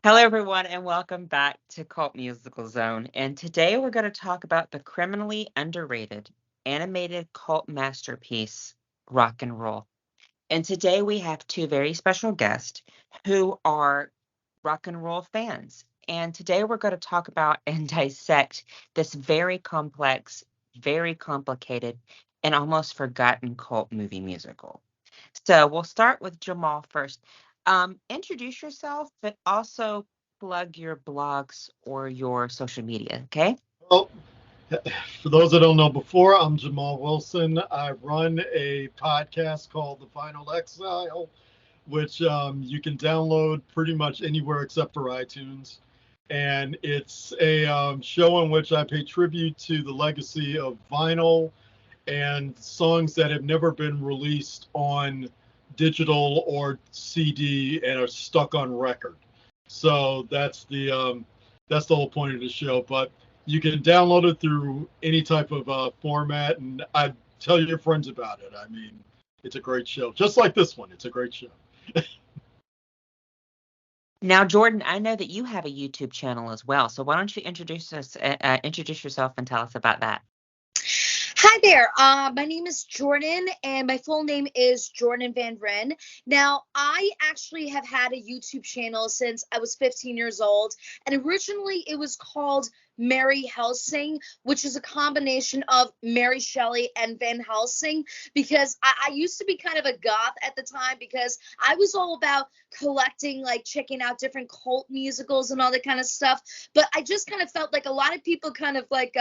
Hello, everyone, and welcome back to Cult Musical Zone. And today we're going to talk about the criminally underrated animated cult masterpiece, Rock and Roll. And today we have two very special guests who are rock and roll fans. And today we're going to talk about and dissect this very complex, very complicated, and almost forgotten cult movie musical. So we'll start with Jamal first. Introduce yourself, but also plug your blogs or your social media, okay? Well, for those that don't know before, I'm Jamal Wilson. I run a podcast called The Final Exile, which you can download pretty much anywhere except for iTunes. And it's a show in which I pay tribute to the legacy of vinyl and songs that have never been released on digital or CD and are stuck on record. So that's the whole point of the show. But you can download it through any type of format, and I tell your friends about it. I mean, it's a great show, just like this one. It's a great show. Now, Jordan, I know that you have a YouTube channel as well. So why don't you introduce yourself and tell us about that? Hi there. My name is Jordan, and my full name is Jordan Van Vren. Now, I actually have had a YouTube channel since I was 15 years old, and originally it was called Mary Helsing, which is a combination of Mary Shelley and Van Helsing, because I used to be kind of a goth at the time because I was all about collecting, like checking out different cult musicals and all that kind of stuff. But I just kind of felt like a lot of people kind of like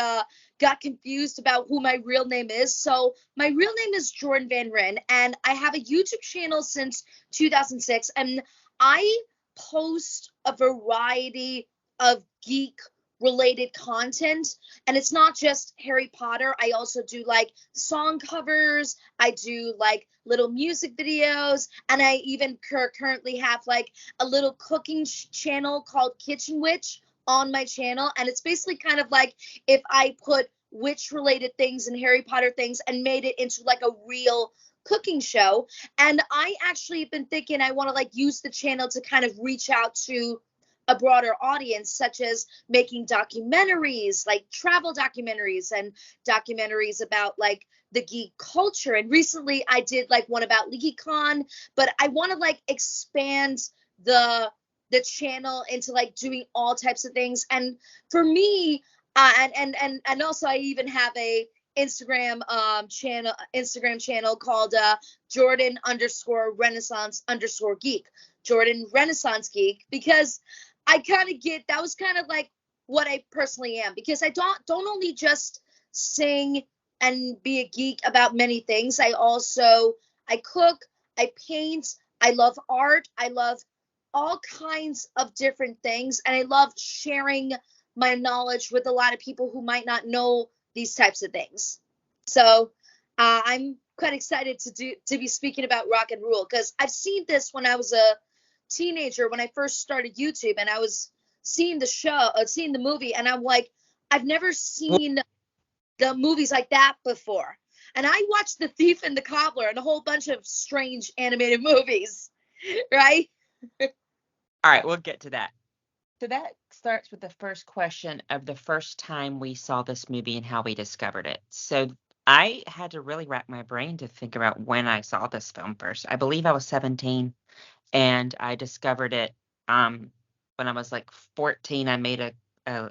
got confused about who my real name is. So my real name is Jordan Van Vren, and I have a YouTube channel since 2006, and I post a variety of geek related content, and it's not just Harry Potter. I also do like song covers, I do like little music videos, and I even currently have like a little cooking channel called Kitchen Witch on my channel. And it's basically kind of like if I put witch related things and Harry Potter things and made it into like a real cooking show. And I actually have been thinking I want to like use the channel to kind of reach out to a broader audience, such as making documentaries, like travel documentaries and documentaries about like the geek culture. And recently I did like one about LeakyCon, but I want to like expand the channel into like doing all types of things. And for me, and also I even have a Instagram channel called Jordan underscore Renaissance underscore geek. Jordan Renaissance Geek, because I kind of get that was kind of like what I personally am, because I don't only just sing and be a geek about many things. I cook, I paint, I love art, I love all kinds of different things, and I love sharing my knowledge with a lot of people who might not know these types of things. So I'm quite excited to be speaking about rock and roll, because I've seen this when I was a teenager, when I first started YouTube, and I was seeing seeing the movie, and I'm like, I've never seen the movies like that before. And I watched The Thief and the Cobbler and a whole bunch of strange animated movies, right? All right, we'll get to that. So that starts with the first question of the first time we saw this movie and how we discovered it. So I had to really rack my brain to think about when I saw this film first. I believe I was 17, and I discovered it when I was like 14. I made a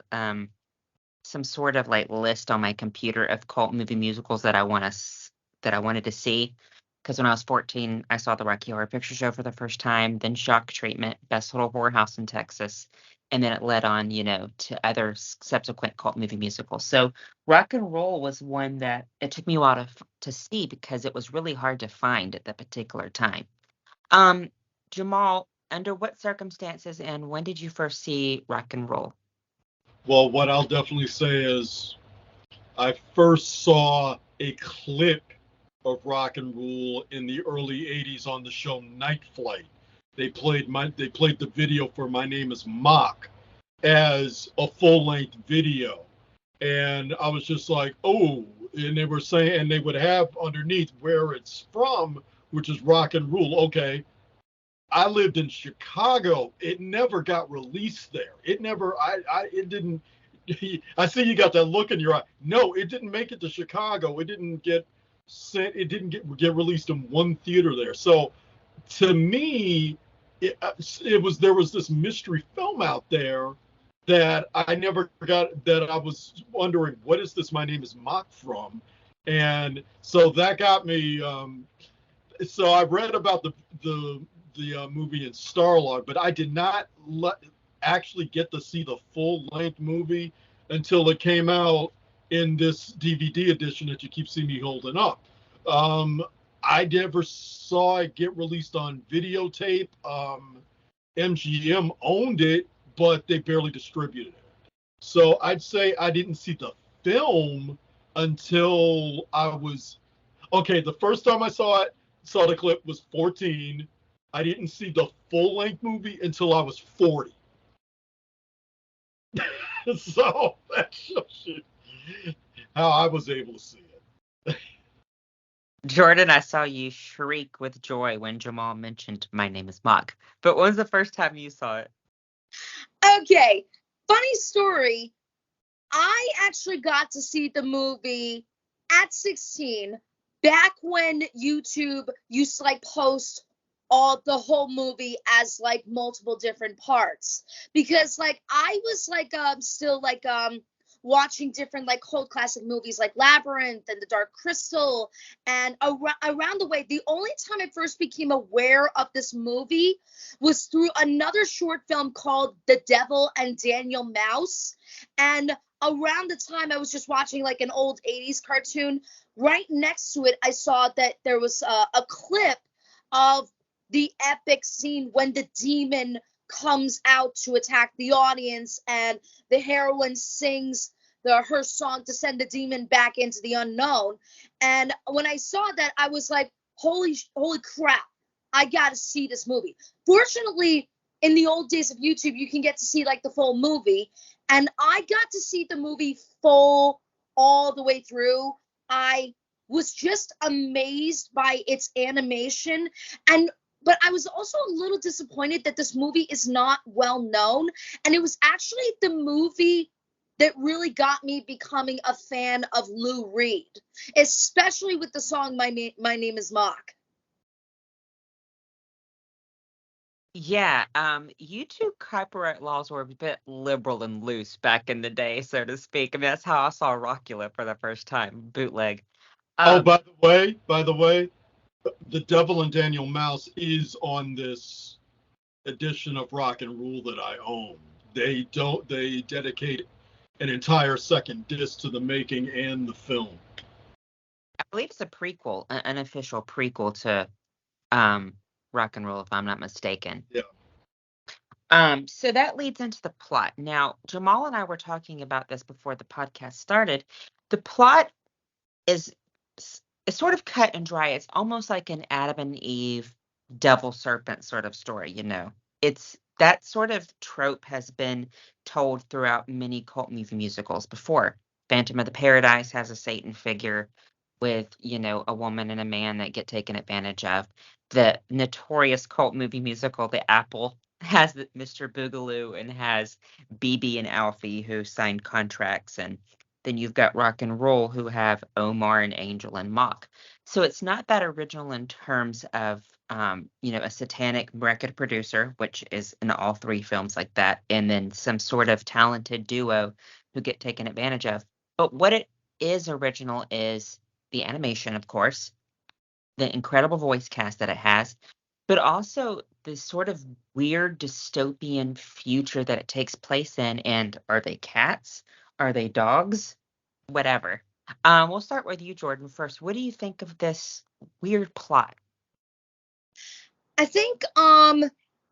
some sort of like list on my computer of cult movie musicals that that I wanted to see. Because when I was 14, I saw the Rocky Horror Picture Show for the first time, then Shock Treatment, Best Little Horror House in Texas, and then it led on, to other subsequent cult movie musicals. So Rock and Roll was one that it took me a while to see because it was really hard to find at that particular time. Um, Jamal, under what circumstances and when did you first see Rock and Roll? Well, what I'll definitely say is I first saw a clip of Rock and Roll in the early '80s on the show Night Flight. They played the video for My Name Is Mock as a full length video, and I was just like, oh, and they were saying, and they would have underneath where it's from, which is Rock and Roll. Okay, I lived in Chicago. It never got released there. It never. It didn't. I see you got that look in your eye. No, it didn't make it to Chicago. It didn't get sent. It didn't get released in one theater there. So, to me, it was there was this mystery film out there that I never got. That I was wondering, what is this? My Name is Mock from, and so that got me. So I read about the movie in Starlog, but I did not actually get to see the full length movie until it came out in this DVD edition that you keep seeing me holding up. I never saw it get released on videotape. MGM owned it, but they barely distributed it. So I'd say I didn't see the film until I was okay. The first time I saw the clip was 14. I didn't see the full length movie until I was 40. So that shows you how I was able to see it. Jordan, I saw you shriek with joy when Jamal mentioned My Name is Mock. But when was the first time you saw it? Okay, funny story. I actually got to see the movie at 16, back when YouTube used to like post the whole movie as like multiple different parts, because like I was like still like watching different like cult classic movies like Labyrinth and The Dark Crystal, and around the way, the only time I first became aware of this movie was through another short film called The Devil and Daniel Mouse. And around the time I was just watching like an old 80s cartoon, right next to it I saw that there was a clip of the epic scene when the demon comes out to attack the audience, and the heroine sings her song to send the demon back into the unknown. And when I saw that, I was like, holy crap, I gotta see this movie. Fortunately, in the old days of YouTube, you can get to see like the full movie, and I got to see the movie full all the way through. I was just amazed by its animation, but I was also a little disappointed that this movie is not well known. And it was actually the movie that really got me becoming a fan of Lou Reed, especially with the song My Name is Mock. Yeah, YouTube copyright laws were a bit liberal and loose back in the day, so to speak. I mean, that's how I saw Rockula for the first time, bootleg. By the way, The Devil and Daniel Mouse is on this edition of Rock and Rule that I own. They dedicate an entire second disc to the making and the film. I believe it's a prequel, an official prequel to Rock and Roll, if I'm not mistaken. Yeah. So that leads into the plot. Now, Jamal and I were talking about this before the podcast started. The plot is sort of cut and dry. It's almost like an Adam and Eve devil serpent sort of story, you know. It's that sort of trope has been told throughout many cult movie musicals before. Phantom of the Paradise has a Satan figure with, you know, a woman and a man that get taken advantage of. The notorious cult movie musical, The Apple, has Mr. Boogaloo and has BB and Alfie who signed contracts, and then you've got Rock and Roll who have Omar and Angel and Mock. So it's not that original in terms of, you know, a satanic record producer, which is in all three films like that, and then some sort of talented duo who get taken advantage of. But what it is original is the animation, of course, the incredible voice cast that it has, but also the sort of weird dystopian future that it takes place in. And are they cats? Are they dogs? Whatever. We'll start with you, Jordan, first. What do you think of this weird plot? I think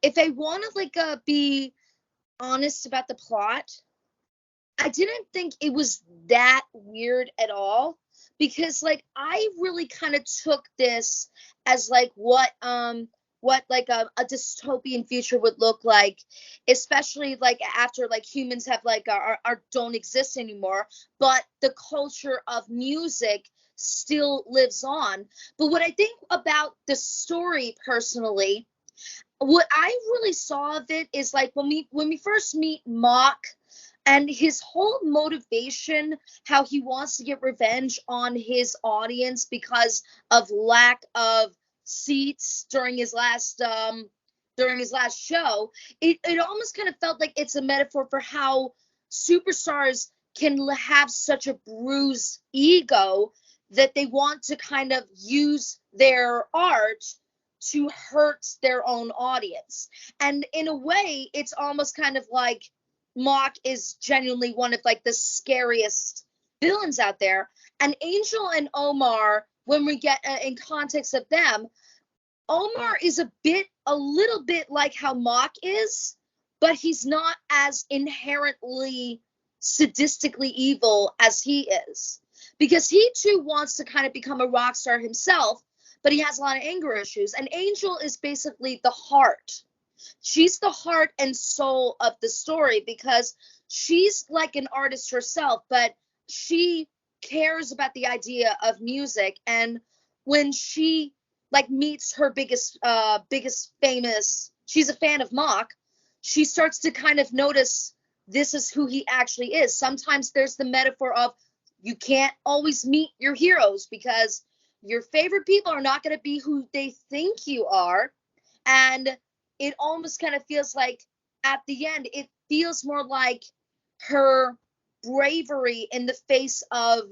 if I want to like be honest about the plot, I didn't think it was that weird at all, because like I really kind of took this as like what like a dystopian future would look like, especially like after like humans have like are don't exist anymore, but the culture of music still lives on. But what I think about the story personally, what I really saw of it is like when we first meet Mock and his whole motivation, how he wants to get revenge on his audience because of lack of seats during his last show. It almost kind of felt like it's a metaphor for how superstars can have such a bruised ego that they want to kind of use their art to hurt their own audience. And in a way, it's almost kind of like Mock is genuinely one of like the scariest villains out there. And Angel and Omar, when we get in context of them, Omar is a little bit like how Mock is, but he's not as inherently sadistically evil as he is, because he too wants to kind of become a rock star himself, but he has a lot of anger issues. And Angel is basically the heart. She's the heart and soul of the story, because she's like an artist herself, but she cares about the idea of music. And when she like meets her biggest famous, she's a fan of Mock, she starts to kind of notice this is who he actually is. Sometimes there's the metaphor of you can't always meet your heroes because your favorite people are not going to be who they think you are. And it almost kind of feels like at the end, it feels more like her bravery in the face of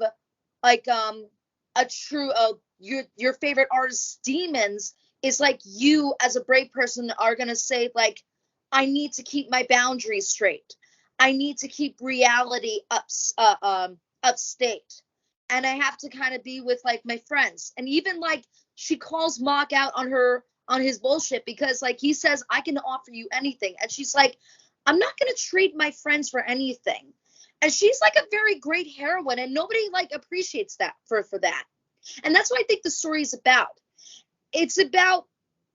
like a true your favorite artist's demons is like you as a brave person are going to say like, I need to keep my boundaries straight. I need to keep reality upstate. And I have to kind of be with like my friends. And even like she calls Mock out on his bullshit, because like he says, I can offer you anything. And she's like, I'm not going to trade my friends for anything. And she's like a very great heroine, and nobody like appreciates that for that. And that's what I think the story is about. It's about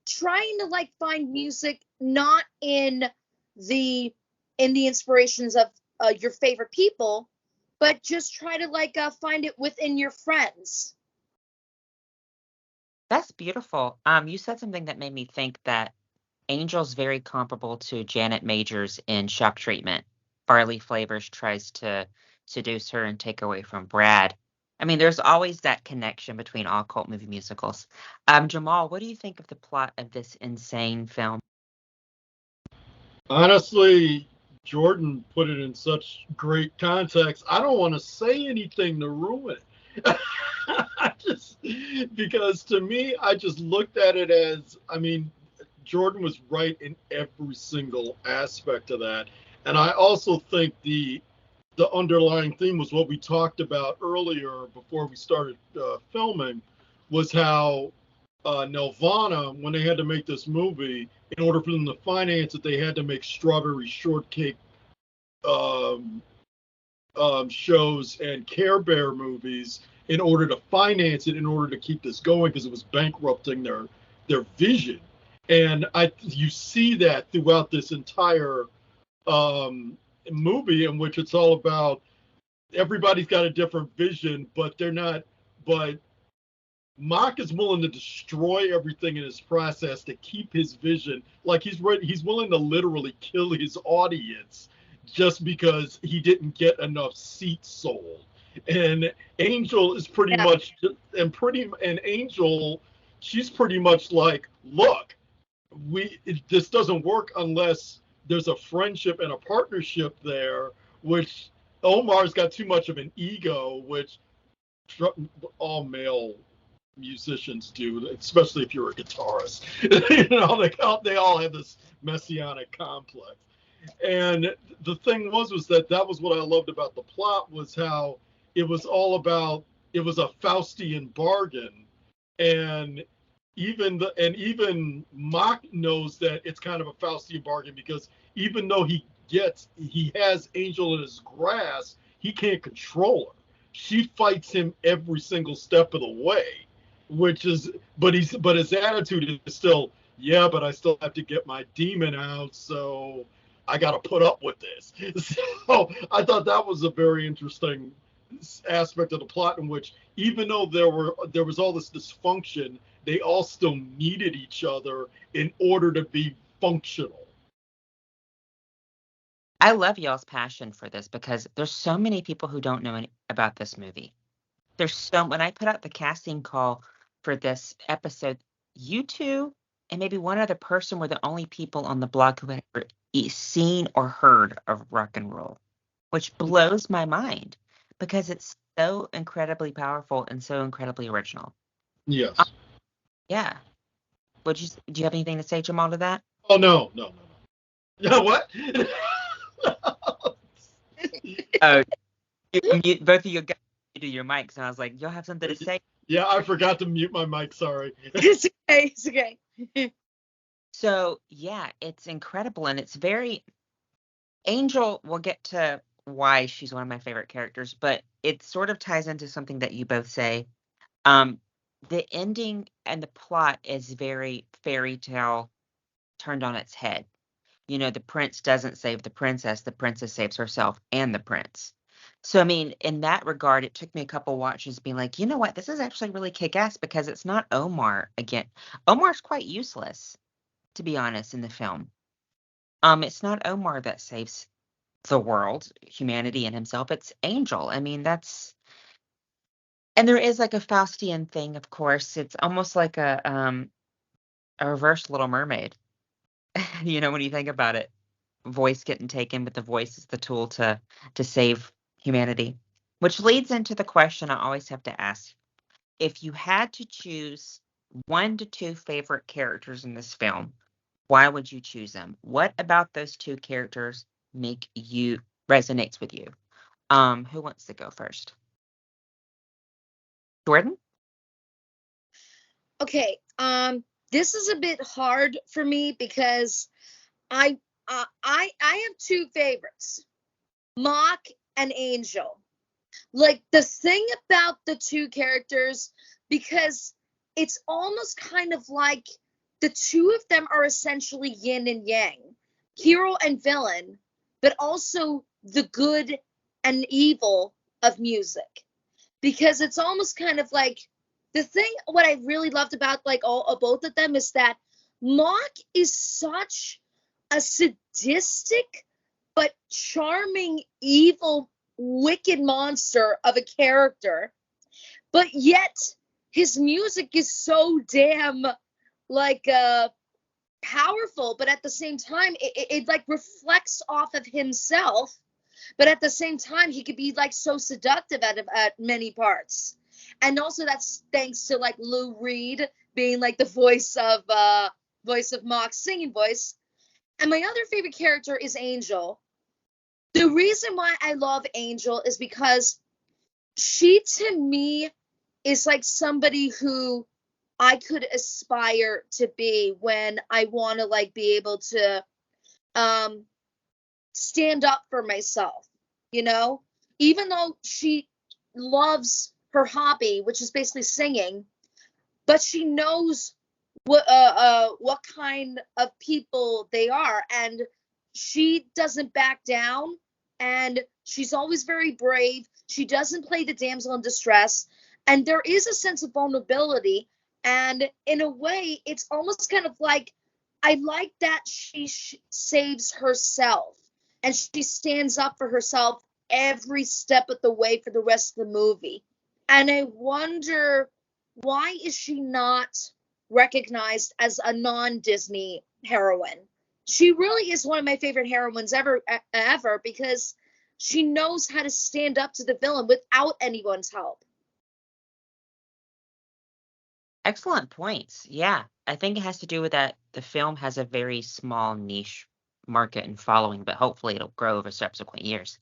trying to like find music not in the inspirations of your favorite people, but just try to like find it within your friends. That's beautiful. You said something that made me think that Angel's very comparable to Janet Majors in Shock Treatment. Farley Flavors tries to seduce her and take away from Brad. I mean, there's always that connection between all cult movie musicals. Jamal, what do you think of the plot of this insane film? Honestly, Jordan put it in such great context. I don't want to say anything to ruin it. Because to me, I just looked at it as, I mean, Jordan was right in every single aspect of that. And I also think the underlying theme was what we talked about earlier before we started filming, was how Nelvana, when they had to make this movie, in order for them to finance it, they had to make Strawberry Shortcake shows and Care Bear movies in order to finance it, in order to keep this going, because it was bankrupting their vision. And you see that throughout this entire movie, in which it's all about everybody's got a different vision, but Mock is willing to destroy everything in his process to keep his vision. Like he's willing to literally kill his audience just because he didn't get enough seats sold. And Angel is pretty much, and Angel, she's pretty much like, look, this doesn't work unless there's a friendship and a partnership there, which Omar's got too much of an ego, which all male musicians do, especially if you're a guitarist. They all have this messianic complex. And the thing was that was what I loved about the plot, was how it was all about, it was a Faustian bargain. And even Mock knows that it's kind of a Faustian bargain, because even though he has Angel in his grasp, he can't control her. She fights him every single step of the way, but his attitude is still, yeah, but I still have to get my demon out, so I got to put up with this. So I thought that was a very interesting aspect of the plot, in which even though there was all this dysfunction, they all still needed each other in order to be functional. I love y'all's passion for this because there's so many people who don't know about this movie. When I put out the casting call for this episode, you two and maybe one other person were the only people on the blog who had ever seen or heard of Rock and Roll, which blows my mind because it's so incredibly powerful and so incredibly original. Yes. Yeah. Do you have anything to say, Jamal, to that? Oh, no. Yeah, what? Oh, both of you guys do your mics, and I was like, y'all have something to say? Yeah, I forgot to mute my mic. Sorry. It's okay. It's okay. So, yeah, it's incredible, and it's very... Angel, we'll get to why she's one of my favorite characters, but it sort of ties into something that you both say. The ending and the plot is very fairy tale turned on its head. You know, the prince doesn't save the princess saves herself and the prince. So, I mean, in that regard, it took me a couple watches being like, you know what, this is actually really kick-ass because it's not Omar again. Omar's quite useless, to be honest, in the film. It's not Omar that saves the world, humanity, and himself. It's Angel. I mean, and there is like a Faustian thing, of course. It's almost like a reverse Little Mermaid. You know, when you think about it, voice getting taken, but the voice is the tool to save humanity. Which leads into the question I always have to ask. If you had to choose 1 to 2 favorite characters in this film, why would you choose them? What about those 2 characters resonates with you? Who wants to go first? Jordan? Okay. This is a bit hard for me because I have 2 favorites, Mock and Angel. Like, the thing about the 2 characters, because it's almost kind of like the 2 of them are essentially yin and yang, hero and villain, but also the good and evil of music. Because it's almost kind of like what I really loved about like both of them is that Mock is such a sadistic but charming, evil, wicked monster of a character, but yet his music is so damn like powerful, but at the same time it like reflects off of himself, but at the same time he could be like so seductive at many parts. And also that's thanks to like Lou Reed being like the voice of Mock's singing voice. And my other favorite character is Angel. The reason why I love Angel is because she, to me, is like somebody who I could aspire to be when I want to like be able to stand up for myself, you know? Even though she loves her hobby, which is basically singing, but she knows what kind of people they are, and she doesn't back down, and she's always very brave. She doesn't play the damsel in distress, and there is a sense of vulnerability, and in a way it's almost kind of like I like that she saves herself and she stands up for herself every step of the way for the rest of the movie. And I wonder, why is she not recognized as a non-Disney heroine? She really is one of my favorite heroines ever, because she knows how to stand up to the villain without anyone's help. Excellent points. Yeah, I think it has to do with that the film has a very small niche market and following, but hopefully it'll grow over subsequent years.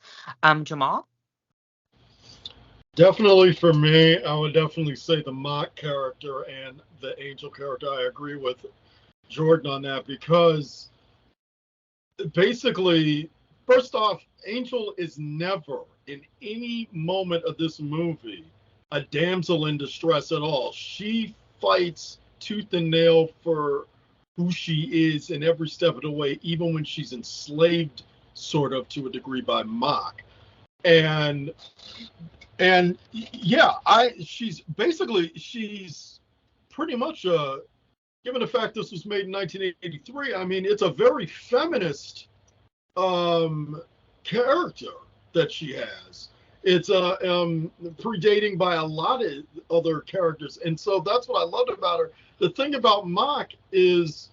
Jamal? Definitely for me, I would definitely say the Mock character and the Angel character. I agree with Jordan on that because basically, first off, Angel is never in any moment of this movie a damsel in distress at all. She fights tooth and nail for who she is in every step of the way, even when she's enslaved sort of to a degree by Mock. And yeah, she's pretty much given the fact this was made in 1983, I mean, it's a very feminist character that she has. It's predating by a lot of other characters, and so that's what I loved about her. The thing about Mock is,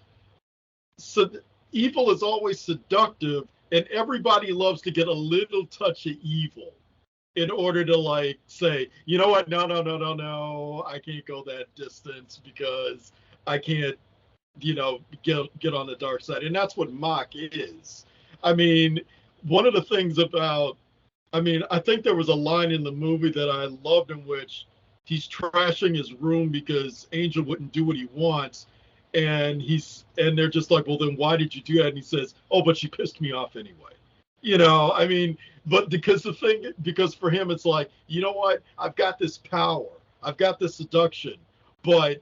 evil is always seductive, and everybody loves to get a little touch of evil in order to like say, you know what, no, I can't go that distance because I can't, get on the dark side. And that's what Mock is. I mean, one of the things about, I think there was a line in the movie that I loved in which he's trashing his room because Angel wouldn't do what he wants. And they're just like, well, then why did you do that? And he says, oh, but she pissed me off anyway. But because for him, it's like, you know what? I've got this power. I've got this seduction, but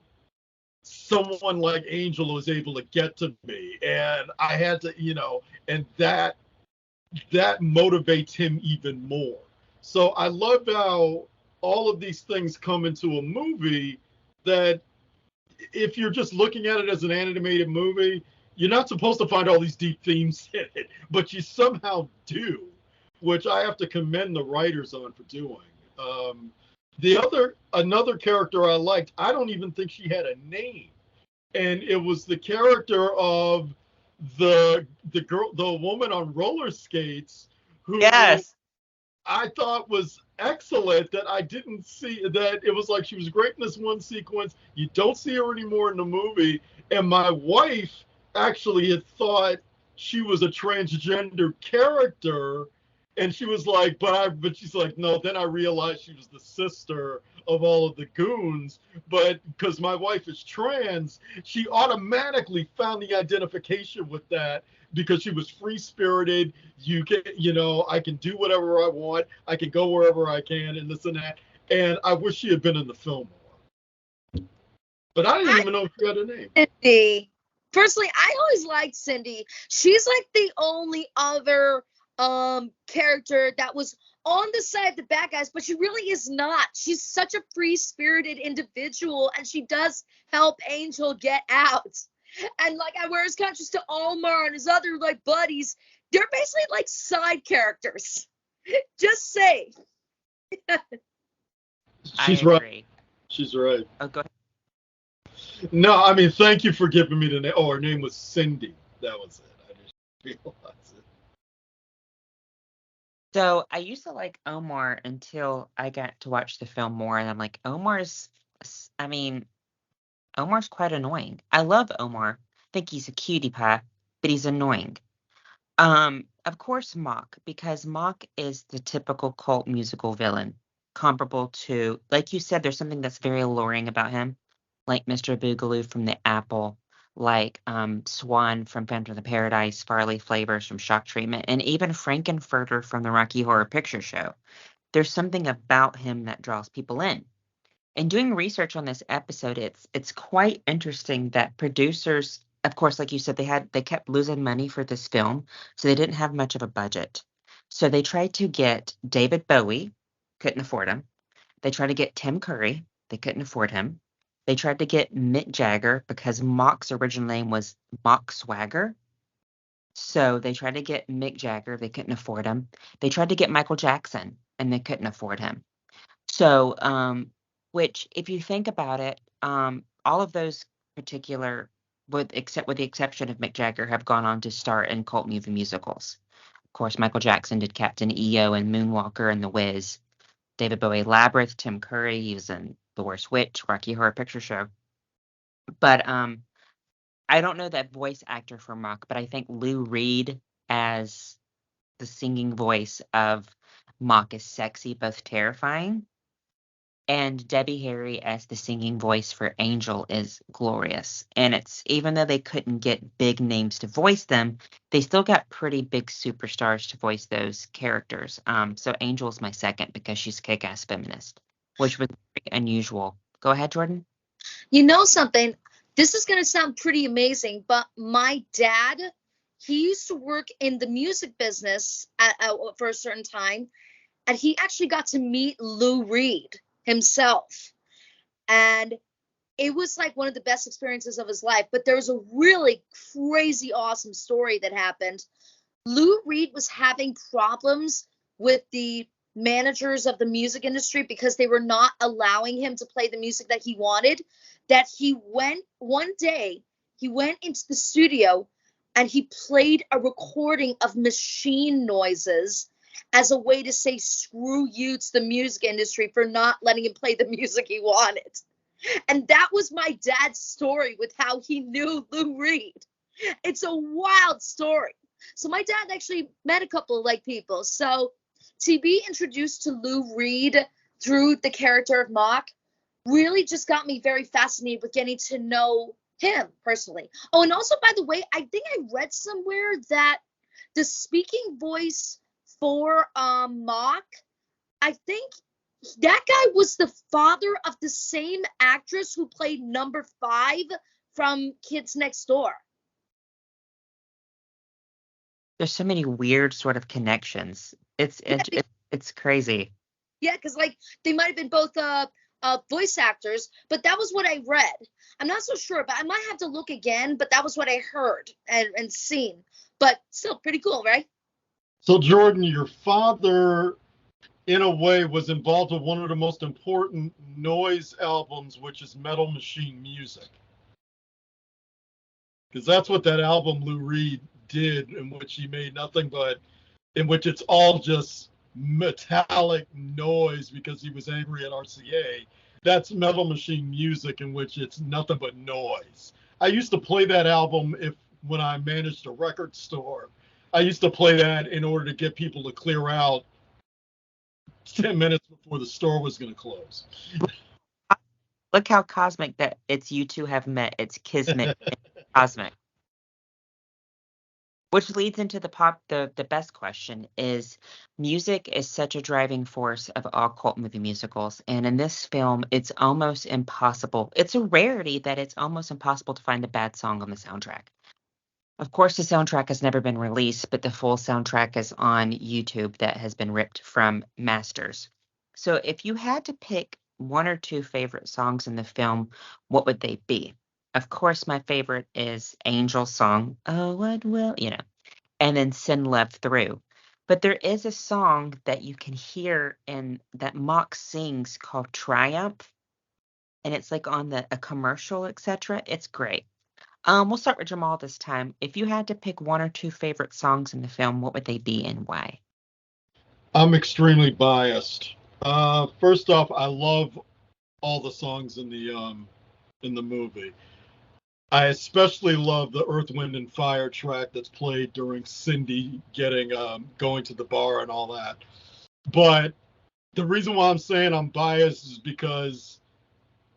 someone like Angel was able to get to me, and I had to, and that motivates him even more. So I love how all of these things come into a movie that if you're just looking at it as an animated movie, you're not supposed to find all these deep themes in it, but you somehow do, which I have to commend the writers on for doing. Another character I liked, I don't even think she had a name, and it was the character of the woman on roller skates, who Yes. I thought was excellent. That I didn't see that it was like she was great in this one sequence. You don't see her anymore in the movie, and my wife actually had thought she was a transgender character, and she was like, but she's like, no. Then I realized she was the sister of all of the goons. But because my wife is trans, she automatically found the identification with that because she was free spirited. I can do whatever I want. I can go wherever I can, and this and that. And I wish she had been in the film more. But I didn't even know if she had a name. Cindy. Personally, I always liked Cindy. She's like the only other character that was on the side of the bad guys, but she really is not. She's such a free-spirited individual, and she does help Angel get out. And like, whereas contrast to Omar and his other like buddies, they're basically like side characters. Just say. She's I right. agree. She's right. Oh, go ahead. No, thank you for giving me the name. Oh, her name was Cindy. That was it. I didn't realize it. So I used to like Omar until I got to watch the film more, and I'm like, Omar's quite annoying. I love Omar. I think he's a cutie pie, but he's annoying. Of course, Mock, because Mock is the typical cult musical villain, comparable to, like you said, there's something that's very alluring about him, like Mr. Boogaloo from The Apple, like Swan from Phantom of the Paradise, Farley Flavors from Shock Treatment, and even Frankenfurter from the Rocky Horror Picture Show. There's something about him that draws people in. And doing research on this episode, it's quite interesting that producers, of course, like you said, they kept losing money for this film, so they didn't have much of a budget. So they tried to get David Bowie, couldn't afford him. They tried to get Tim Curry, they couldn't afford him. They tried to get Mick Jagger because Mock's original name was Mock Swagger. So they tried to get Mick Jagger, they couldn't afford him. They tried to get Michael Jackson, and they couldn't afford him. So, which, if you think about it, all of those particular, with the exception of Mick Jagger, have gone on to star in cult movie musicals. Of course, Michael Jackson did Captain EO and Moonwalker and The Wiz. David Bowie, Labyrinth. Tim Curry, he was in The Worst Witch, Rocky Horror Picture Show. But I don't know that voice actor for Mock, but I think Lou Reed as the singing voice of Mock is sexy, both terrifying. And Debbie Harry as the singing voice for Angel is glorious. And it's, even though they couldn't get big names to voice them, they still got pretty big superstars to voice those characters. So Angel's my second because she's a kick-ass feminist, which was very unusual. Go ahead, Jordan. You know something? This is going to sound pretty amazing, but my dad, he used to work in the music business for a certain time, and he actually got to meet Lou Reed himself. And it was like one of the best experiences of his life. But there was a really crazy, awesome story that happened. Lou Reed was having problems with the managers of the music industry because they were not allowing him to play the music that he wanted. That he went one day, he went into the studio and he played a recording of machine noises as a way to say screw you to the music industry for not letting him play the music he wanted. And that was my dad's story with how he knew Lou Reed. It's a wild story. So my dad actually met a couple of like people. So to be introduced to Lou Reed through the character of Mock really just got me very fascinated with getting to know him personally. Oh, and also, by the way, I think I read somewhere that the speaking voice for Mock, I think that guy was the father of the same actress who played number 5 from Kids Next Door. There's so many weird sort of connections. It's crazy. Yeah, because like they might have been both voice actors, but that was what I read. I'm not so sure, but I might have to look again. But that was what I heard and seen. But still pretty cool, right? So Jordan, your father, in a way, was involved with one of the most important noise albums, which is Metal Machine Music. Because that's what that album Lou Reed did, in which he made nothing but, in which it's all just metallic noise because he was angry at RCA. That's Metal Machine Music, in which it's nothing but noise. I used to play that album when I managed a record store. I used to play that in order to get people to clear out 10 minutes before the store was going to close. Look how cosmic that it's you two have met. It's kismet. Cosmic. Which leads into the best question is music is such a driving force of all cult movie musicals. And in this film, it's almost impossible. It's a rarity that it's almost impossible to find a bad song on the soundtrack. Of course, the soundtrack has never been released, but the full soundtrack is on YouTube that has been ripped from masters. So if you had to pick one or two favorite songs in the film, what would they be? Of course, my favorite is Angel's song, Oh, What Will, and then Send Love Through. But there is a song that you can hear and that Mock sings called Triumph, and it's like on a commercial, etc. It's great. We'll start with Jamal this time. If you had to pick one or two favorite songs in the film, what would they be and why? I'm extremely biased. First off, I love all the songs in the movie. I especially love the Earth, Wind, and Fire track that's played during Cindy going to the bar and all that. But the reason why I'm saying I'm biased is because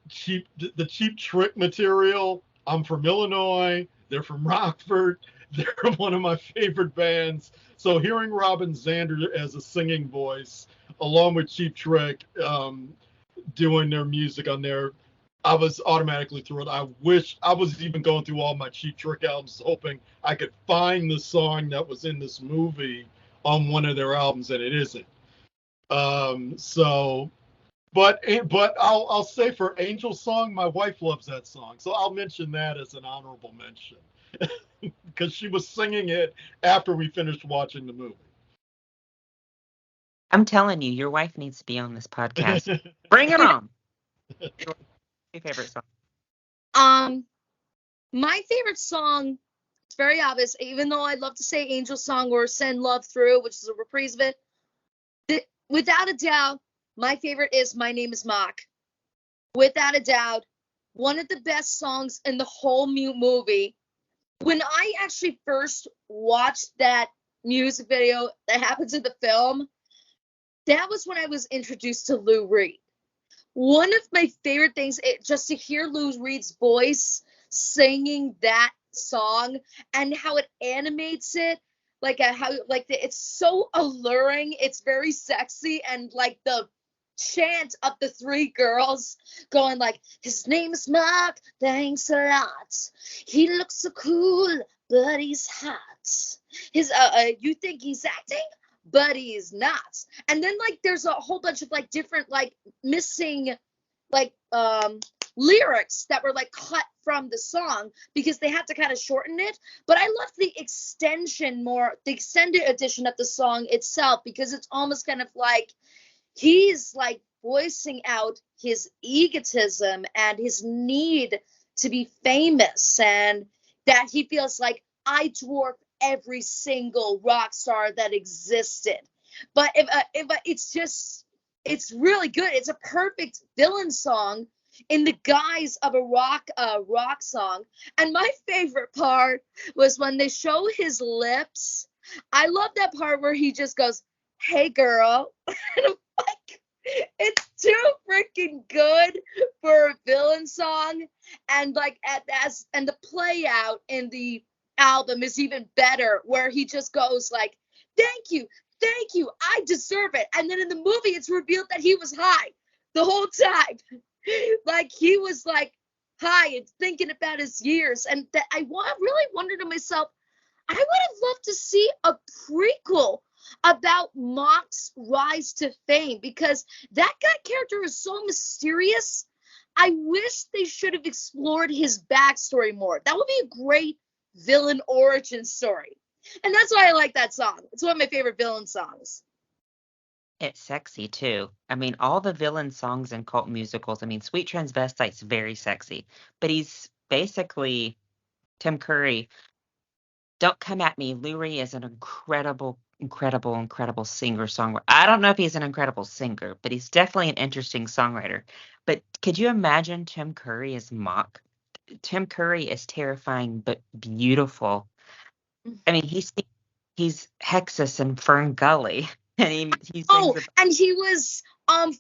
the Cheap Trick material. I'm from Illinois. They're from Rockford. They're one of my favorite bands. So hearing Robin Zander as a singing voice, along with Cheap Trick, doing their music on there, I was automatically thrilled. I wish I was even going through all my Cheap Trick albums, hoping I could find the song that was in this movie on one of their albums, and it isn't. But I'll say for Angel's song, my wife loves that song, so I'll mention that as an honorable mention because she was singing it after we finished watching the movie. I'm telling you, your wife needs to be on this podcast. Bring her on. Your favorite song? My favorite song, it's very obvious, even though I'd love to say Angel's song or Send Love Through, which is a reprise of it. Without a doubt, my favorite is My Name is Mock. Without a doubt, one of the best songs in the whole movie. When I actually first watched that music video that happens in the film, that was when I was introduced to Lou Reed. One of my favorite things, just to hear Lou Reed's voice singing that song and how it animates it, it's so alluring. It's very sexy, and like the chant of the three girls going like, his name is Mark, thanks a lot. He looks so cool, but he's hot. You think he's acting? But he's not. And then like there's a whole bunch of like different like missing like lyrics that were like cut from the song because they had to kind of shorten it. But I love the extended edition of the song itself, because it's almost kind of like he's like voicing out his egotism and his need to be famous, and that he feels like I dwarf every single rock star that existed. But it's really good. It's a perfect villain song in the guise of a rock song. And my favorite part was when they show his lips. I love that part where he just goes, "Hey girl." And I'm like, it's too freaking good for a villain song. And like and the play out in the album is even better, where he just goes like, thank you, I deserve it. And then in the movie it's revealed that he was high the whole time. Like he was like high and thinking about his years. And that I really wondered to myself, I would have loved to see a prequel about Mock's rise to fame, because that guy character is so mysterious. I wish they should have explored his backstory more. That would be a great villain origin story. And that's why I like that song. It's one of my favorite villain songs. It's sexy too. I mean, all the villain songs in cult musicals. I mean, Sweet Transvestite's very sexy, but he's basically Tim Curry. Don't come at me. Lou Reed is an incredible singer-songwriter. I don't know if he's an incredible singer, but he's definitely an interesting songwriter. But could you imagine Tim Curry as Mock? Tim Curry is terrifying but beautiful. I mean, he's Hexus in Fern Gully. And he sings and he was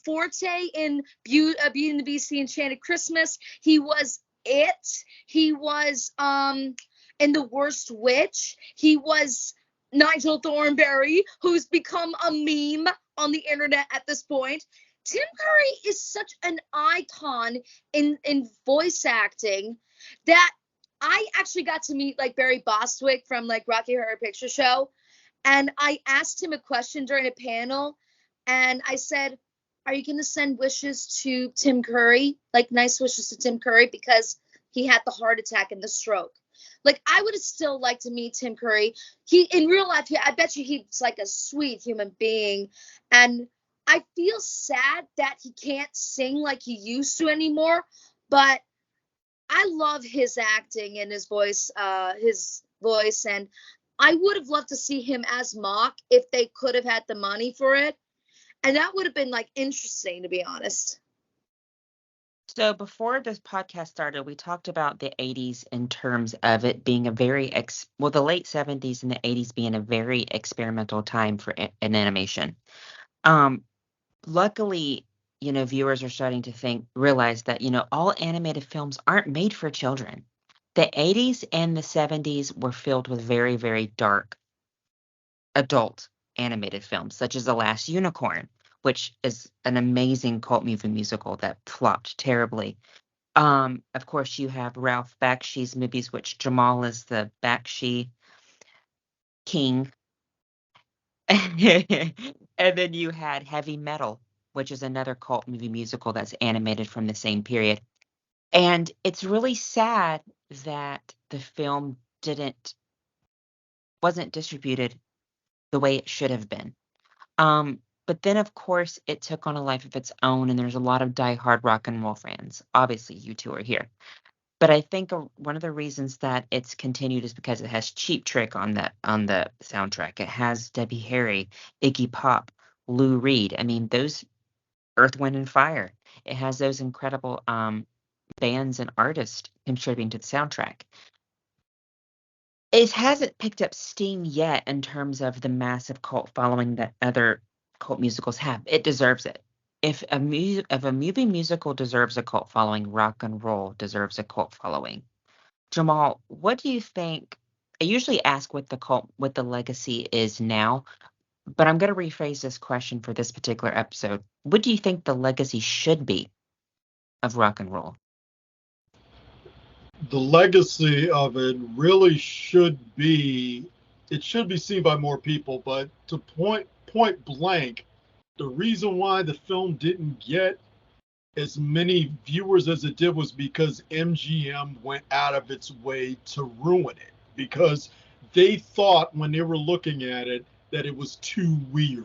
Forte in Beauty and the Beast, The Enchanted Christmas. He was It. He was in The Worst Witch. He was Nigel Thornberry, who's become a meme on the internet at this point. Tim Curry is such an icon in voice acting that I actually got to meet like Barry Bostwick from like Rocky Horror Picture Show. And I asked him a question during a panel, and I said, are you going to send wishes to Tim Curry? Like nice wishes to Tim Curry, because he had the heart attack and the stroke. Like, I would have still liked to meet Tim Curry. In real life, I bet you he's like a sweet human being. And I feel sad that he can't sing like he used to anymore. But I love his acting and his voice. And I would have loved to see him as Mock if they could have had the money for it. And that would have been like interesting, to be honest. So before this podcast started, we talked about the 80s in terms of it being a very, the late 70s and the 80s being a very experimental time for an animation. Luckily, viewers are starting to realize that, all animated films aren't made for children. The 80s and the 70s were filled with very, very dark adult animated films, such as The Last Unicorn, which is an amazing cult movie musical that flopped terribly. Of course, you have Ralph Bakshi's movies, which Jamal is the Bakshi king. And then you had Heavy Metal, which is another cult movie musical that's animated from the same period. And it's really sad that the film wasn't distributed the way it should have been. But then, of course, it took on a life of its own, and there's a lot of diehard rock and roll fans. Obviously, you two are here. But I think one of the reasons that it's continued is because it has Cheap Trick on the soundtrack. It has Debbie Harry, Iggy Pop, Lou Reed. I mean, those Earth, Wind, and Fire. It has those incredible bands and artists contributing to the soundtrack. It hasn't picked up steam yet in terms of the massive cult following that other cult musicals have. It deserves it. If a movie musical deserves a cult following, rock and roll deserves a cult following. Jamal, what do you think? I usually ask what the legacy is now, but I'm going to rephrase this question for this particular episode. What do you think the legacy should be of rock and roll? The legacy of it really should be seen by more people, but to point blank, the reason why the film didn't get as many viewers as it did was because MGM went out of its way to ruin it, because they thought when they were looking at it that it was too weird.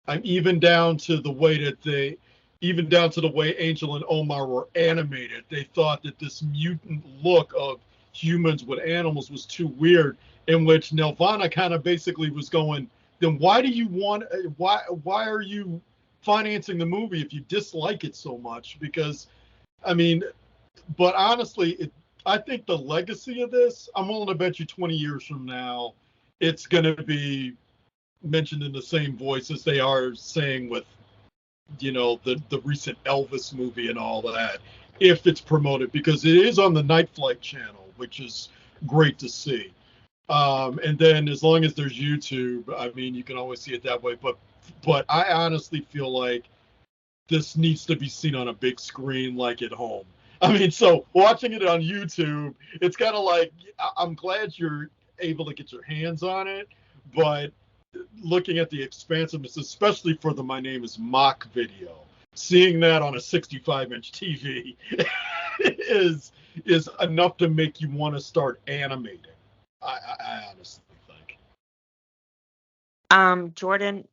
I'm even down to the way that even down to the way Angel and Omar were animated. They thought that this mutant look of humans with animals was too weird, in which Nelvana kind of basically was going, then why do you want, why are you financing the movie if you dislike it so much? Because, I mean, but honestly, I think the legacy of this, I'm willing to bet you 20 years from now, it's going to be mentioned in the same voice as they are saying with, the recent Elvis movie and all that, if it's promoted, because it is on the Night Flight channel, which is great to see. And then as long as there's YouTube, I mean, you can always see it that way. But I honestly feel like this needs to be seen on a big screen, like at home. I mean, so watching it on YouTube, it's kind of like, I'm glad you're able to get your hands on it, but looking at the expansiveness, especially for the My Name is Mock video, seeing that on a 65-inch TV is enough to make you want to start animating. I honestly think. Jordan,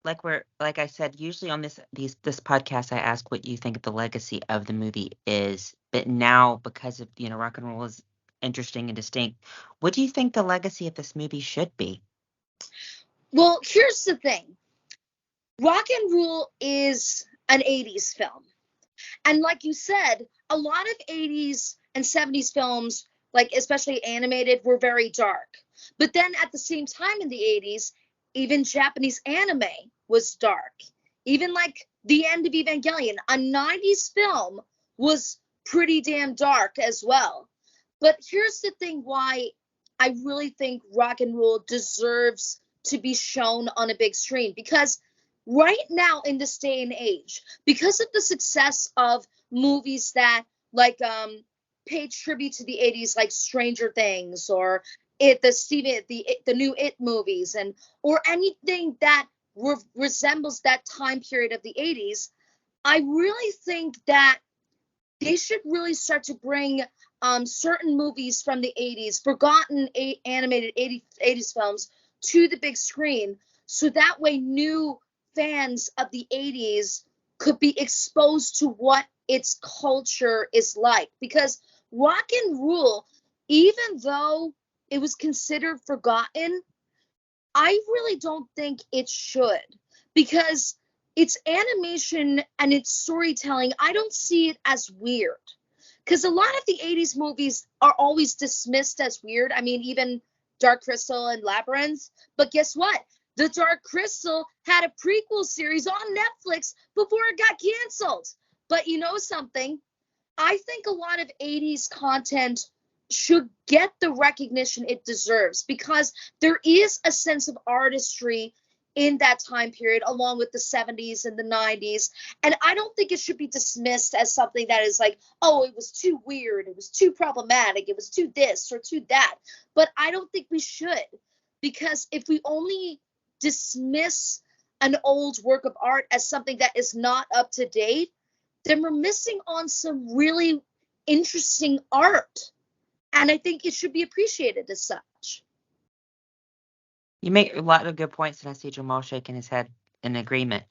like I said, usually on this podcast, I ask what you think the legacy of the movie is. But now, because of rock and roll is interesting and distinct, what do you think the legacy of this movie should be? Well, here's the thing. Rock and Roll is an 80s film. And like you said, a lot of 80s and 70s films, like especially animated, were very dark. But then at the same time in the 80s, even Japanese anime was dark. Even like the end of Evangelion, a 90s film, was pretty damn dark as well. But here's the thing why I really think Rock and Roll deserves to be shown on a big screen, because right now in this day and age, because of the success of movies that like pay tribute to the 80s, like Stranger Things or the new It movies, and or anything that resembles that time period of the 80s, I really think that they should really start to bring certain movies from the 80s, forgotten animated 80s films, to the big screen, so that way new fans of the 80s could be exposed to what its culture is like. Because rock and roll, even though it was considered forgotten, I really don't think it should, because its animation and its storytelling, I don't see it as weird. Because a lot of the 80s movies are always dismissed as weird. I mean, even Dark Crystal and Labyrinth. But guess what? The Dark Crystal had a prequel series on Netflix before it got canceled. But you know something? I think a lot of 80s content should get the recognition it deserves, because there is a sense of artistry in that time period, along with the 70s and the 90s. And I don't think it should be dismissed as something that is like, oh, it was too weird, it was too problematic, it was too this or too that. But I don't think we should, because if we only dismiss an old work of art as something that is not up to date, then we're missing on some really interesting art. And I think it should be appreciated as such. You make a lot of good points, and I see Jamal shaking his head in agreement.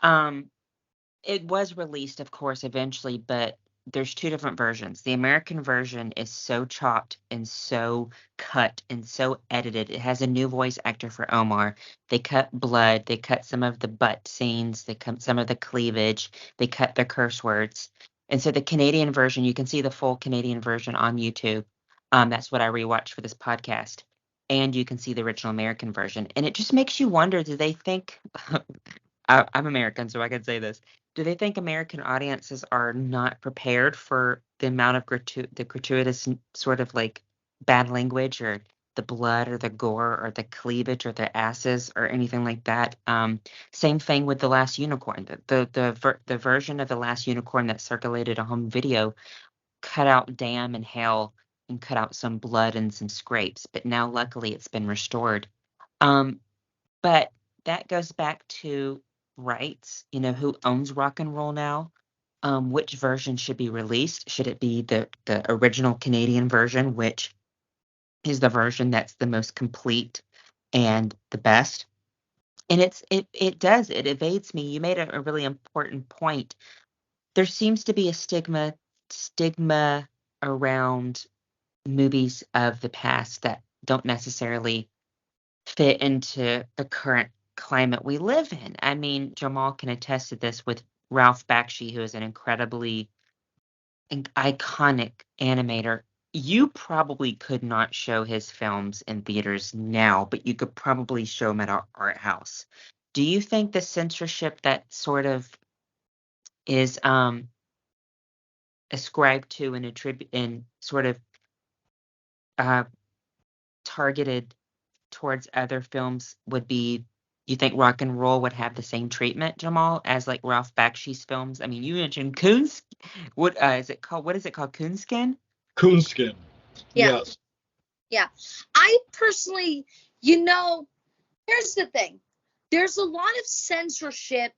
It was released, of course, eventually, but there's two different versions. The American version is so chopped and so cut and so edited. It has a new voice actor for Omar. They cut blood. They cut some of the butt scenes. They cut some of the cleavage. They cut the curse words. And so the Canadian version, you can see the full Canadian version on YouTube. That's what I rewatched for this podcast. And you can see the original American version. And it just makes you wonder, do they think I'm American, so I can say this. Do they think American audiences are not prepared for the amount of the gratuitous sort of like bad language, or the blood or the gore or the cleavage or the asses or anything like that? Same thing with The Last Unicorn. The version of The Last Unicorn that circulated on home video cut out damn and hell and cut out some blood and some scrapes, but now luckily it's been restored. But that goes back to rights, who owns rock and roll now. which version should be released. Should it be the original Canadian version, which is the version that's the most complete and the best? And it evades me. You made a really important point. There seems to be a stigma around movies of the past that don't necessarily fit into the current climate we live in. I mean, Jamal can attest to this with Ralph Bakshi, who is an incredibly iconic animator. You probably could not show his films in theaters now, but you could probably show them at our art house. Do you think the censorship that sort of is ascribed to and sort of targeted towards other films would be, you think Rock and Roll would have the same treatment, Jamal, as like Ralph Bakshi's films? I mean, you mentioned Coons. What is it called? What is it called? Coonskin? Coonskin. Yeah. Yes. Yeah. I personally, here's the thing. There's a lot of censorship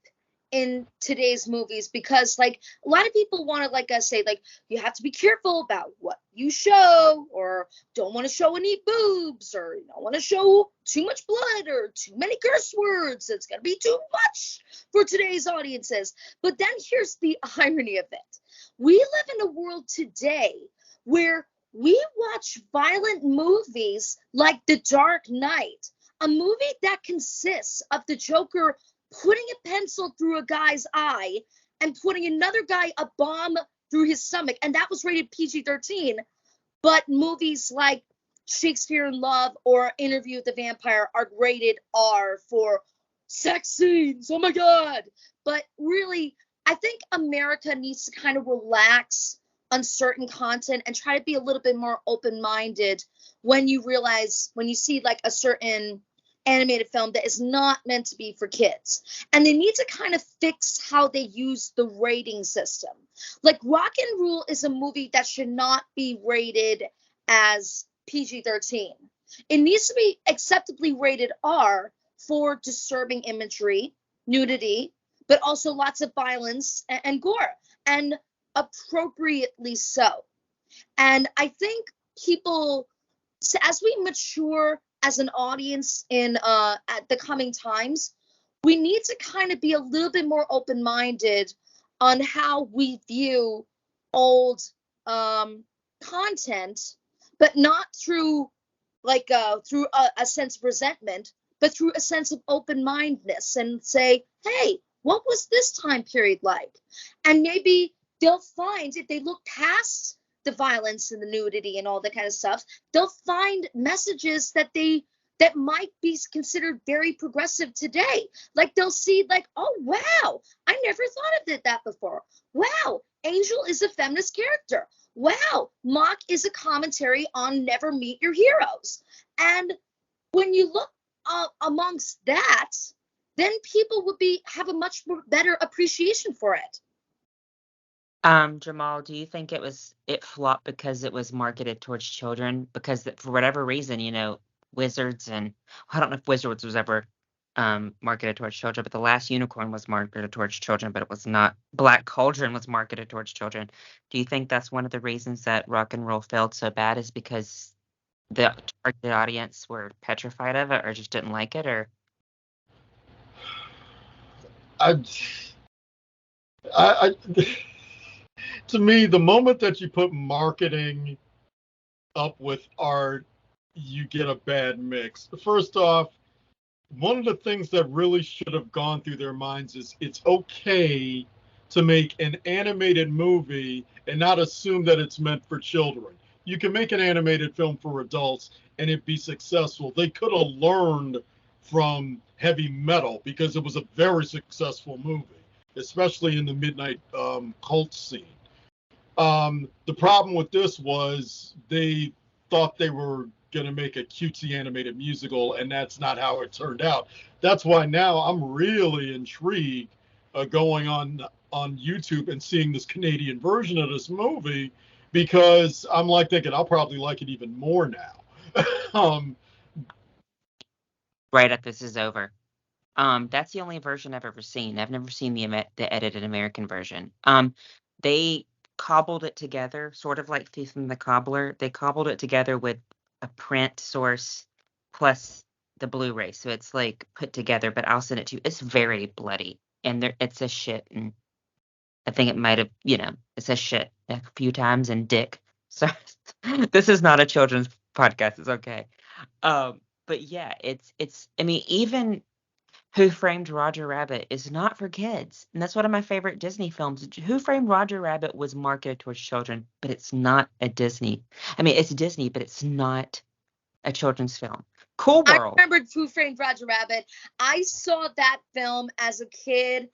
in today's movies because, like, a lot of people want to, like I say, like, you have to be careful about what you show, or don't want to show any boobs, or you don't want to show too much blood or too many curse words. It's going to be too much for today's audiences. But then here's the irony of it. We live in a world today where we watch violent movies like The Dark Knight, a movie that consists of the Joker putting a pencil through a guy's eye and putting another guy a bomb through his stomach. And that was rated PG-13. But movies like Shakespeare in Love or Interview with the Vampire are rated R for sex scenes. Oh my God. But really, I think America needs to kind of relax on certain content and try to be a little bit more open-minded when you see like a certain animated film that is not meant to be for kids. And they need to kind of fix how they use the rating system. Like Rock and Roll is a movie that should not be rated as PG-13. It needs to be acceptably rated R for disturbing imagery, nudity, but also lots of violence and gore, and appropriately so. And I think as we mature as an audience in at the coming times, we need to kind of be a little bit more open-minded on how we view old content, but not through a sense of resentment, but through a sense of open-mindedness, and say, hey, what was this time period like? And maybe they'll find, if they look past the violence and the nudity and all that kind of stuff, they'll find messages that might be considered very progressive today. Like they'll see like, oh, wow, I never thought of that before. Wow, Angel is a feminist character. Wow, Mock is a commentary on Never Meet Your Heroes. And when you look amongst that, then people would have a much better appreciation for it. Jamal, do you think it flopped because it was marketed towards children? Because for whatever reason, Wizards, and I don't know if Wizards was ever marketed towards children, but The Last Unicorn was marketed towards children, but it was not. Black Cauldron was marketed towards children. Do you think that's one of the reasons that Rock and Roll failed so bad, is because the targeted audience were petrified of it or just didn't like it? Or to me, the moment that you put marketing up with art, you get a bad mix. First off, one of the things that really should have gone through their minds is it's okay to make an animated movie and not assume that it's meant for children. You can make an animated film for adults and it be successful. They could have learned from Heavy Metal because it was a very successful movie, especially in the midnight cult scene. The problem with this was they thought they were going to make a cutesy animated musical, and that's not how it turned out. That's why now I'm really intrigued going on YouTube and seeing this Canadian version of this movie, because I'm like thinking I'll probably like it even more now. right if this is over. That's the only version I've ever seen. I've never seen the edited American version. They cobbled it together, sort of like Thief and the Cobbler. They cobbled it together with a print source plus the Blu-ray, so it's like put together. But I'll send it to you. It's very bloody, and it says shit, and I think it might have, it says shit a few times and dick. So this is not a children's podcast. It's okay. But yeah, it's. I mean, even Who Framed Roger Rabbit is not for kids. And that's one of my favorite Disney films. Who Framed Roger Rabbit was marketed towards children, but it's not a Disney. I mean, it's Disney, but it's not a children's film. Cool I World. remembered Who Framed Roger Rabbit. I saw that film as a kid.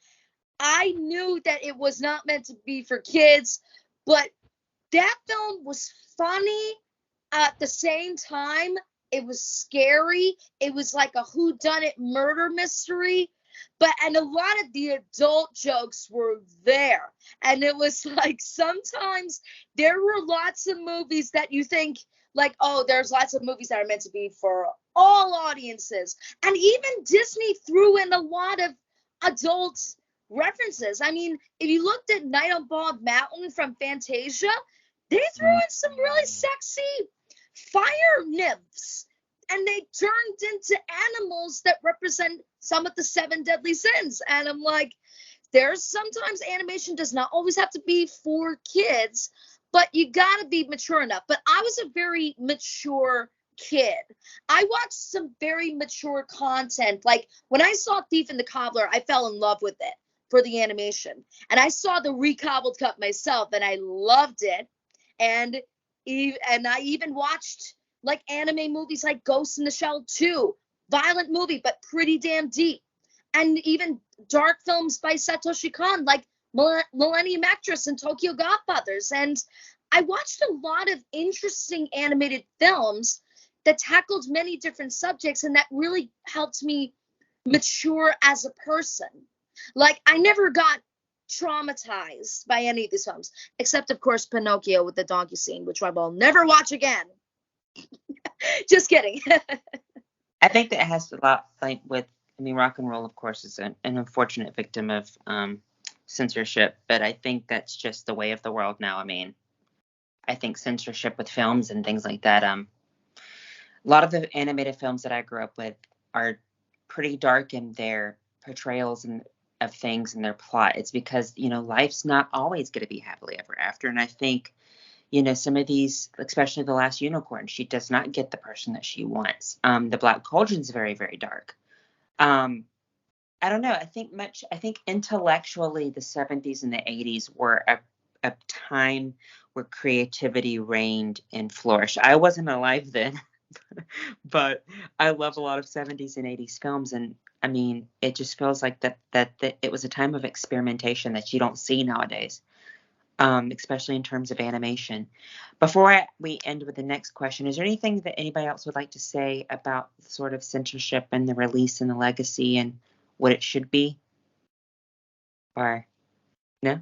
I knew that it was not meant to be for kids, but that film was funny. At the same time, it was scary. It was like a whodunit murder mystery. And a lot of the adult jokes were there. And it was like sometimes there were lots of movies that you think like, oh, there's lots of movies that are meant to be for all audiences. And even Disney threw in a lot of adult references. I mean, if you looked at Night on Bald Mountain from Fantasia, they threw in some really sexy fire nymphs, and they turned into animals that represent some of the 7 deadly sins. And I'm like, there's sometimes animation does not always have to be for kids, but you gotta be mature enough. But I was a very mature kid. I watched some very mature content. Like when I saw Thief and the Cobbler, I fell in love with it for the animation. And I saw the recobbled cut myself, and I loved it. And I even watched like anime movies like Ghost in the Shell 2, violent movie, but pretty damn deep. And even dark films by Satoshi Kon, like Millennium Actress and Tokyo Godfathers. And I watched a lot of interesting animated films that tackled many different subjects, and that really helped me mature as a person. Like, I never got traumatized by any of these films, except, of course, Pinocchio with the donkey scene, which I will never watch again. Just kidding. I think that has a lot like with, I mean, rock and roll, of course, is an unfortunate victim of censorship, but I think that's just the way of the world now. I mean, I think censorship with films and things like that, a lot of the animated films that I grew up with are pretty dark in their portrayals and of things and their plot. It's because, life's not always going to be happily ever after. And I think, some of these, especially The Last Unicorn, she does not get the person that she wants. The Black Cauldron's very, very dark. I don't know. I think intellectually the 70s and the 80s were a time where creativity reigned and flourished. I wasn't alive then, but I love a lot of 70s and 80s films. And I mean, it just feels like that it was a time of experimentation that you don't see nowadays, especially in terms of animation. Before we end with the next question, is there anything that anybody else would like to say about sort of censorship and the release and the legacy and what it should be? Or no?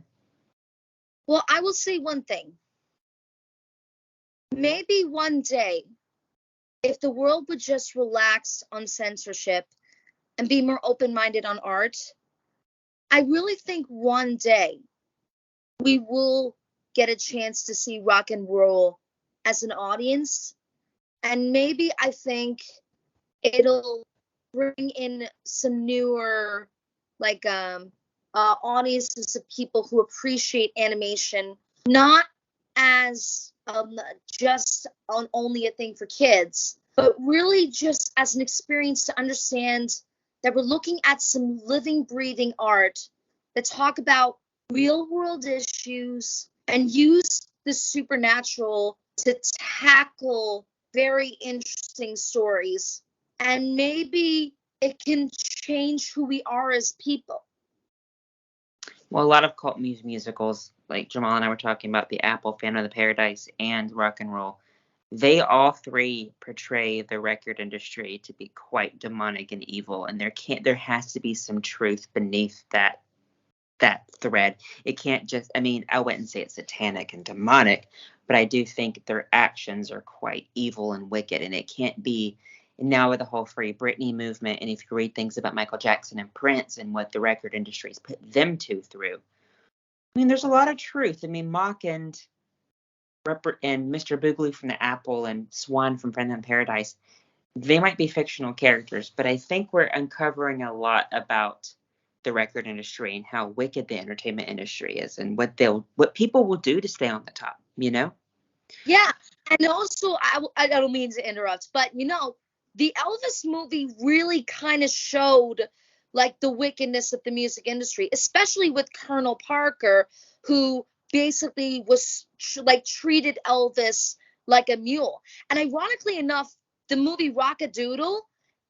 Well, I will say one thing. Maybe one day, if the world would just relax on censorship and be more open-minded on art, I really think one day we will get a chance to see rock and roll as an audience. And maybe I think it'll bring in some newer, like, audiences of people who appreciate animation, not as just only a thing for kids, but really just as an experience to understand that we're looking at some living, breathing art that talk about real world issues and use the supernatural to tackle very interesting stories. And maybe it can change who we are as people. Well, a lot of cult musicals, like Jamal and I were talking about, The Apple, Phantom of the Paradise, and Rock and Roll, they all three portray the record industry to be quite demonic and evil, and there has to be some truth beneath that thread. It can't just, I mean, I wouldn't say it's satanic and demonic, but I do think their actions are quite evil and wicked, and it can't be And now with the whole Free Britney movement, and if you read things about Michael Jackson and Prince and what the record industry's put them two through, I mean, there's a lot of truth. I mean, Mock and Mr. Boogaloo from the Apple and Swan from Friend in Paradise, they might be fictional characters, but I think we're uncovering a lot about the record industry and how wicked the entertainment industry is and what people will do to stay on the top, you know? Yeah. And also, I don't mean to interrupt, but the Elvis movie really kind of showed like the wickedness of the music industry, especially with Colonel Parker, who basically was treated Elvis like a mule. And ironically enough, the movie Rock-a-Doodle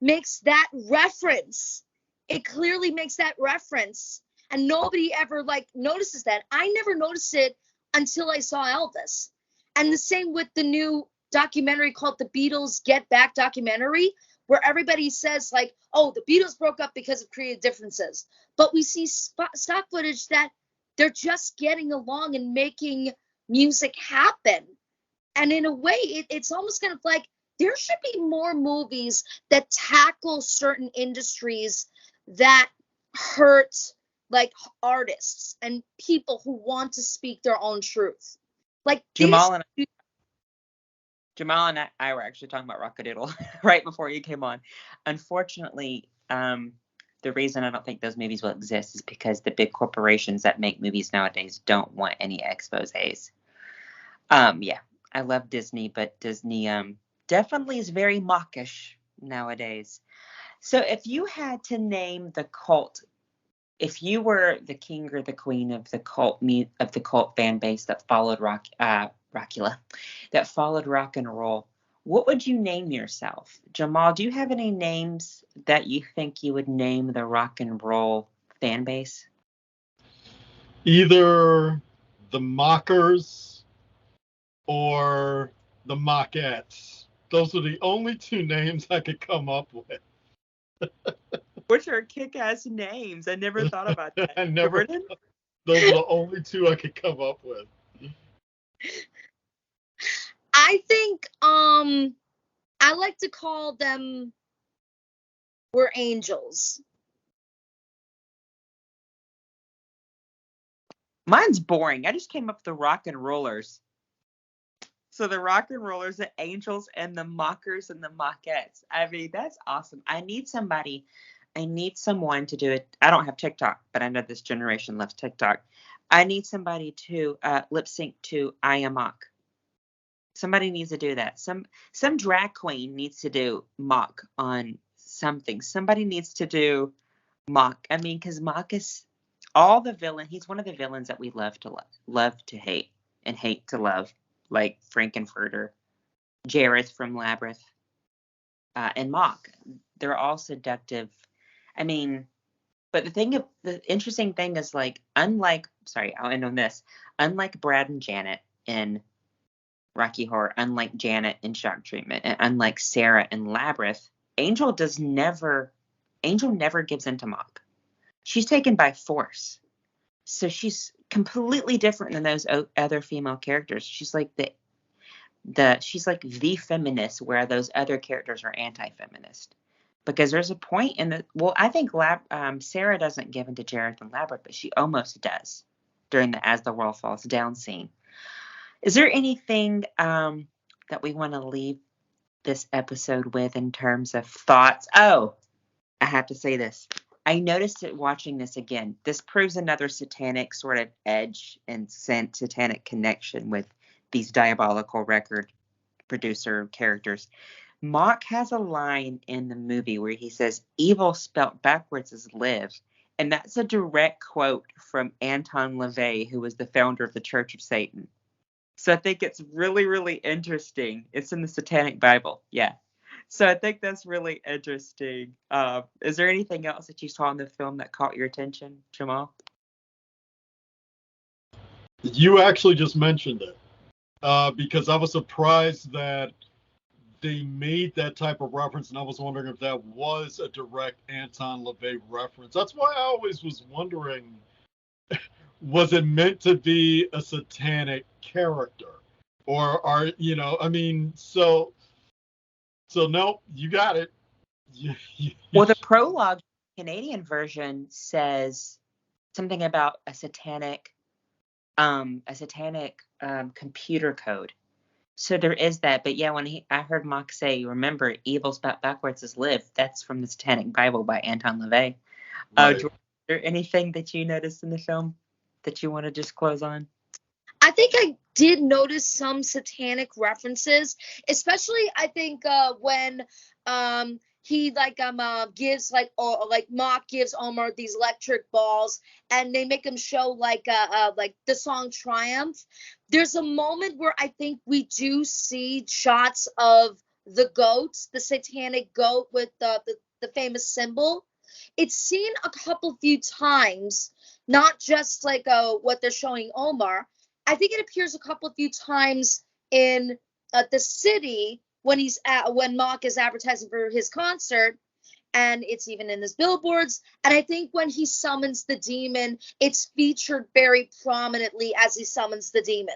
makes that reference. It clearly makes that reference, and nobody ever notices that. I never noticed it until I saw Elvis. And the same with the new documentary called The Beatles Get Back documentary, where everybody says oh, the Beatles broke up because of creative differences. But we see stock footage that they're just getting along and making music happen. And in a way, it's almost kind of like there should be more movies that tackle certain industries that hurt artists and people who want to speak their own truth. Jamal and I were actually talking about Rock-a-Doodle right before you came on. Unfortunately, the reason I don't think those movies will exist is because the big corporations that make movies nowadays don't want any exposés. Yeah, I love Disney, but Disney definitely is very mawkish nowadays. So if you had to name the cult, if you were the king or the queen of the cult fan base that followed Rockula, that followed rock and roll, what would you name yourself? Jamal, do you have any names that you think you would name the rock and roll fan base? Either the Mockers or the Mockettes. Those are the only two names I could come up with. Which are kick-ass names. I never thought about that. Those are the only two I could come up with. I think I like to call them We're Angels. Mine's boring. I just came up with the Rock and Rollers. So the Rock and Rollers, the Angels, and the Mockers and the Mockettes. I mean, that's awesome. I need someone to do it. I don't have TikTok, but I know this generation loves TikTok. I need somebody to lip sync to I Am Mock. Somebody needs to do that. Some drag queen needs to do Mock on something. Somebody needs to do Mock. I mean, because Mock is all the villain. He's one of the villains that we love to hate, and hate to love, like Frankenfurter, Jareth from Labyrinth, and Mock. They're all seductive. I mean, but the interesting thing is I'll end on this. Unlike Brad and Janet in Rocky Horror, unlike Janet in Shock Treatment, and unlike Sarah in Labyrinth, Angel never gives in to Mock. She's taken by force. So she's completely different than those other female characters. She's like she's like the feminist, where those other characters are anti-feminist. Because there's a point I think Sarah doesn't give in to Jareth and Labyrinth, but she almost does during the As the World Falls Down scene. Is there anything that we want to leave this episode with in terms of thoughts? Oh, I have to say this. I noticed it watching this again. This proves another satanic sort of edge and satanic connection with these diabolical record producer characters. Mock has a line in the movie where he says, "Evil spelt backwards is live." And that's a direct quote from Anton LaVey, who was the founder of the Church of Satan. So I think it's really, really interesting. It's in the Satanic Bible. Yeah. So I think that's really interesting. Is there anything else that you saw in the film that caught your attention, Jamal? You actually just mentioned it, because I was surprised that they made that type of reference, and I was wondering if that was a direct Anton LaVey reference. That's why I always was wondering, was it meant to be a satanic character? Or so So nope, you got it. Well, the prologue Canadian version says something about a satanic computer code. So there is that. But yeah, when I heard Mock say, remember, evil spelled backwards is live. That's from the Satanic Bible by Anton LaVey. Right. Is there anything that you noticed in the film that you want to just close on? I think I did notice some satanic references, especially I think when he gives Mock gives Omar these electric balls, and they make him show like the song Triumph. There's a moment where I think we do see shots of the goats, the satanic goat with the famous symbol. It's seen a few times, not just like what they're showing Omar. I think it appears a few times in the city when Mock is advertising for his concert, and it's even in his billboards. And I think when he summons the demon, it's featured very prominently as he summons the demon.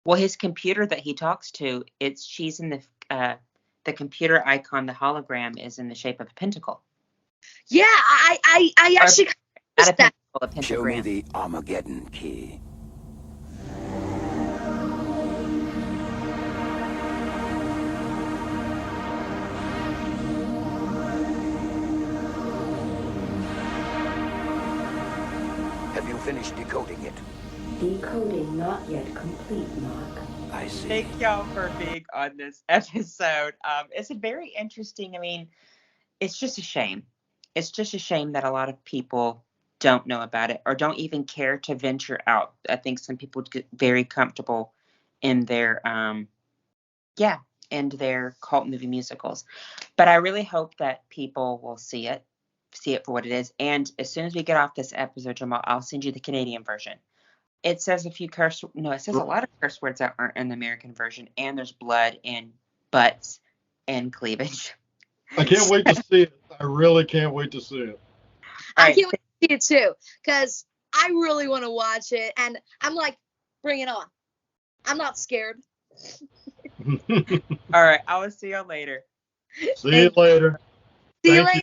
Well, his computer that he talks to, she's in the computer icon, the hologram is in the shape of a pentacle. Yeah, I actually not a pentacle, a pentagram. Show me the Armageddon key. Have you finished decoding it? Decoding not yet complete, Mark. I see. Thank y'all for being on this episode. It's a very interesting, I mean, it's just a shame. It's just a shame that a lot of people don't know about it or don't even care to venture out. I think some people get very comfortable in their, in their cult movie musicals. But I really hope that people will see it for what it is. And as soon as we get off this episode, Jamal, I'll send you the Canadian version. It says it says a lot of curse words that aren't in the American version, and there's blood and butts and cleavage. I can't wait to see it. I really can't wait to see it. I can't wait to see it too, because I really want to watch it, and I'm like, bring it on. I'm not scared. All right, I will see y'all later. See you later. See you later.